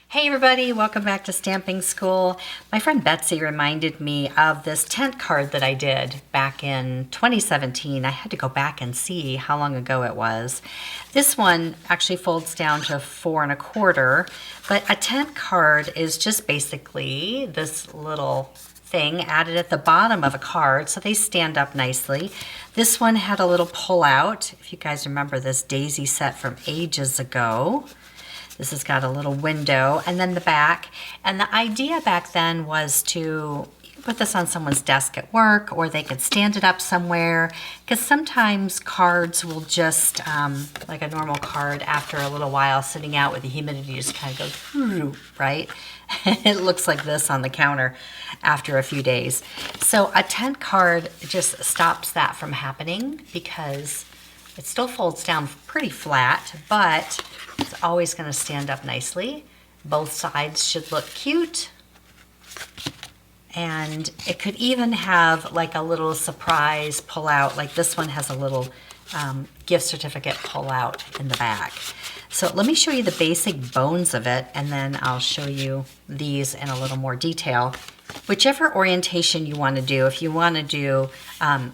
Hey everybody, welcome back to Stamping School. My friend Betsy reminded me of this tent card that I did back in 2017. I had to go back and see how long ago it was. This one actually folds down to 4¼ but a tent card is just basically this little thing added at the bottom of a card so they stand up nicely. This one had a little pull out, if you guys remember this daisy set from ages ago. This has got a little window and then the back. And the idea back then was to put this on someone's desk at work, or they could stand it up somewhere, because sometimes cards will just, like a normal card, after a little while sitting out with the humidity, just kind of goes, right? It looks like this on the counter after a few days. So a tent card just stops that from happening because it still folds down pretty flat, but it's always going to stand up nicely. Both sides should look cute. And it could even have like a little surprise pull out, like this one has a little gift certificate pull out in the back. So let me show you the basic bones of it, and then I'll show you these in a little more detail. Whichever orientation you want to do, if you want to do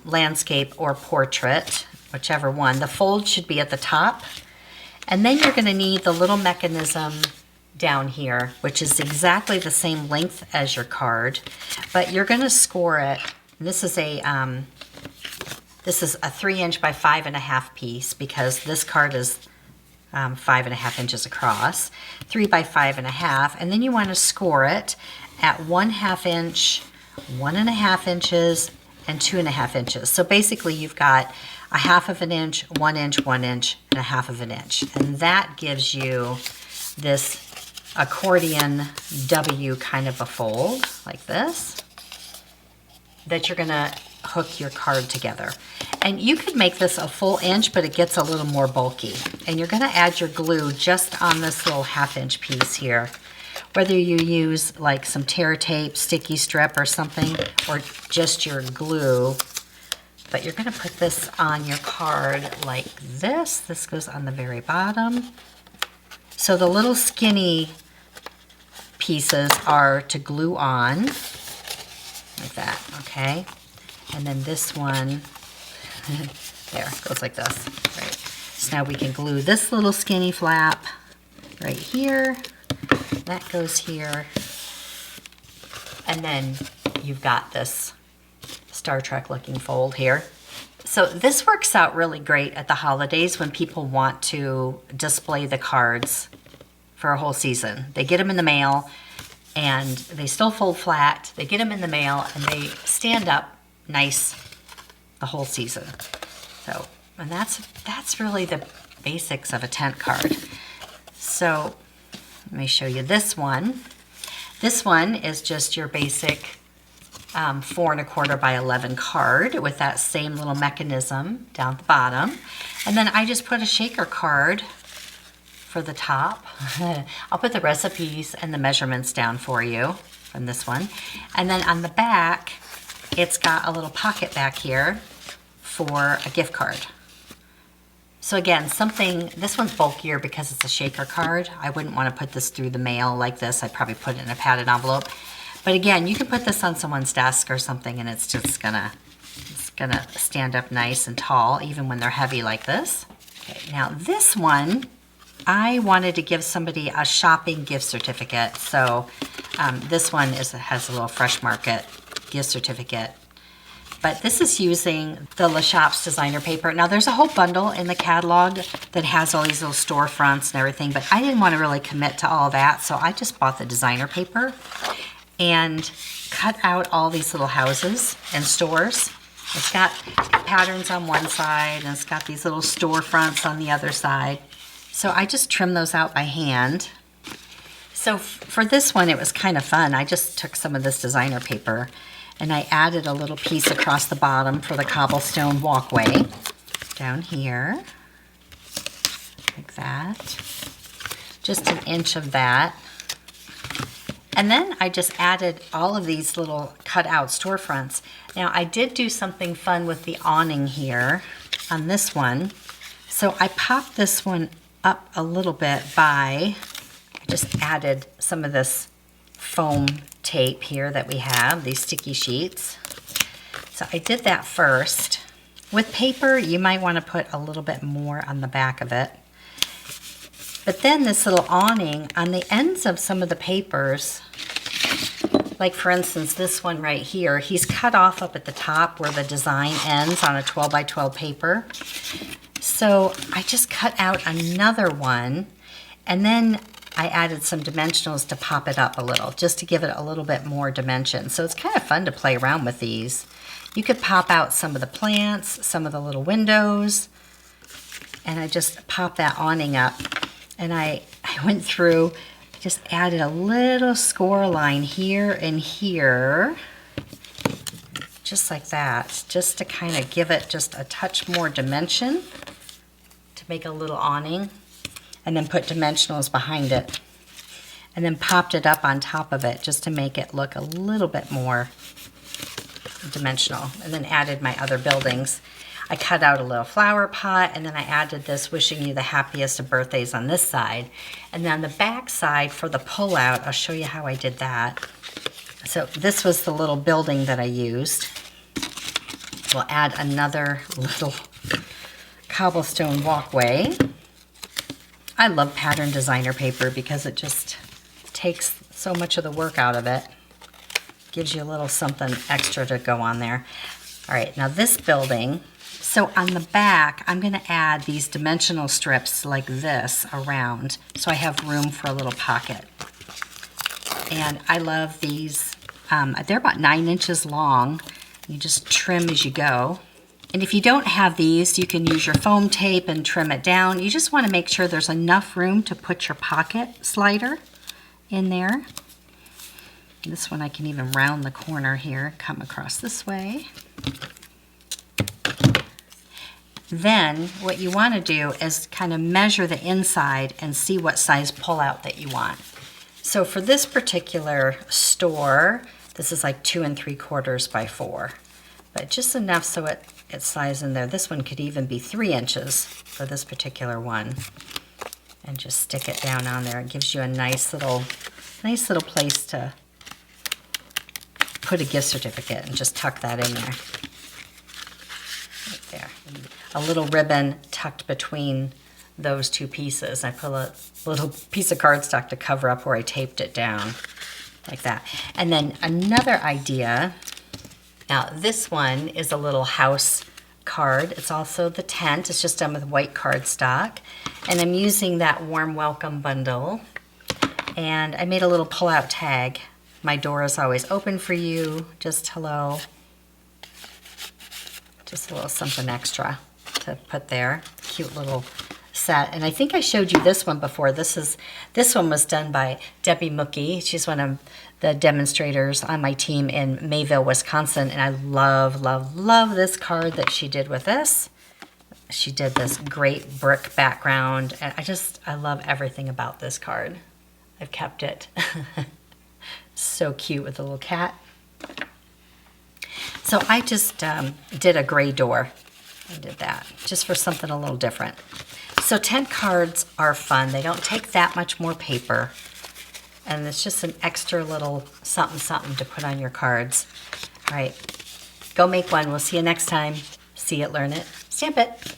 landscape or portrait, whichever one, the fold should be at the top. And then you're going to need the little mechanism down here, which is exactly the same length as your card, but you're going to score it. This is a 3" by 5½ piece, because this card is 5½ inches across, 3 by 5½, and then you want to score it at 1/2 inch, 1½ inches, and 2½ inches. So basically you've got 1/2 inch, 1 inch, 1 inch, and 1/2 inch. And that gives you this accordion W kind of a fold, like this, that you're gonna hook your card together. And you could make this a full inch, but it gets a little more bulky. And you're gonna add your glue just on this little 1/2 inch piece here. Whether you use like some tear tape, sticky strip or something, or just your glue, but you're gonna put this on your card like this. This goes on the very bottom. So the little skinny pieces are to glue on, like that, okay? And then this one, there, goes like this, right? So now we can glue this little skinny flap right here. That goes here. And then you've got this Star Trek looking fold here. So this works out really great at the holidays when people want to display the cards for a whole season. They get them in the mail and they still fold flat. They get them in the mail and they stand up nice the whole season. So, and that's really the basics of a tent card. So let me show you this one. This one is just your basic 4¼ by 11 card with that same little mechanism down at the bottom. And then I just put a shaker card for the top. I'll put the recipes and the measurements down for you from this one. And then on the back, it's got a little pocket back here for a gift card. So again, this one's bulkier because it's a shaker card. I wouldn't want to put this through the mail like this. I'd probably put it in a padded envelope. But again, you can put this on someone's desk or something and it's gonna stand up nice and tall, even when they're heavy like this. Okay, now this one, I wanted to give somebody a shopping gift certificate. So this one has a little Fresh Market gift certificate. But this is using the Le Shop's designer paper. Now there's a whole bundle in the catalog that has all these little storefronts and everything, but I didn't want to really commit to all that, so I just bought the designer paper and cut out all these little houses and stores. It's got patterns on one side and it's got these little storefronts on the other side. So I just trimmed those out by hand. So for this one, it was kind of fun. I just took some of this designer paper and I added a little piece across the bottom for the cobblestone walkway down here, like that. Just 1 inch of that. And then I just added all of these little cut out storefronts. Now I did do something fun with the awning here on this one. So I popped this one up a little bit by I just added some of this foam tape here that we have, these sticky sheets. So I did that first. With paper, you might want to put a little bit more on the back of it. But then this little awning on the ends of some of the papers, like for instance, this one right here, he's cut off up at the top where the design ends on a 12 by 12 paper. So I just cut out another one, and then I added some dimensionals to pop it up a little, just to give it a little bit more dimension. So it's kind of fun to play around with these. You could pop out some of the plants, some of the little windows, and I just popped that awning up. And I went through, just added a little score line here and here, just like that, just to kind of give it just a touch more dimension, to make a little awning, and then put dimensionals behind it, and then popped it up on top of it just to make it look a little bit more dimensional, and then added my other buildings. I cut out a little flower pot, and then I added this wishing you the happiest of birthdays on this side. And then on the back side for the pull-out, I'll show you how I did that. So this was the little building that I used. We'll add another little cobblestone walkway. I love pattern designer paper because it just takes so much of the work out of it. Gives you a little something extra to go on there. All right, now this building, so on the back, I'm gonna add these dimensional strips like this around, so I have room for a little pocket. And I love these. They're about 9 inches long. You just trim as you go. And if you don't have these, you can use your foam tape and trim it down. You just wanna make sure there's enough room to put your pocket slider in there. And this one I can even round the corner here, come across this way. Then what you want to do is kind of measure the inside and see what size pullout that you want. So for this particular store, this is like 2 3/4 by 4, but just enough so it slides in there. This one could even be 3 inches for this particular one, and just stick it down on there. It gives you a nice little place to put a gift certificate and just tuck that in there. Right there. A little ribbon tucked between those two pieces. I put a little piece of cardstock to cover up where I taped it down, like that. And then another idea, now this one is a little house card. It's also the tent. It's just done with white cardstock. And I'm using that warm welcome bundle. And I made a little pull-out tag. My door is always open for you. Just hello. Just a little something extra to put there. Cute little set. And I think I showed you this one before. This one was done by Debbie Mookie. She's one of the demonstrators on my team in Mayville, Wisconsin. And I love, love, love this card that she did with this. She did this great brick background. And I love everything about this card. I've kept it. So cute with a little cat. So I just did a gray door. I did that just for something a little different. So tent cards are fun. They don't take that much more paper. And it's just an extra little something something to put on your cards. All right, go make one. We'll see you next time. See it, learn it, stamp it.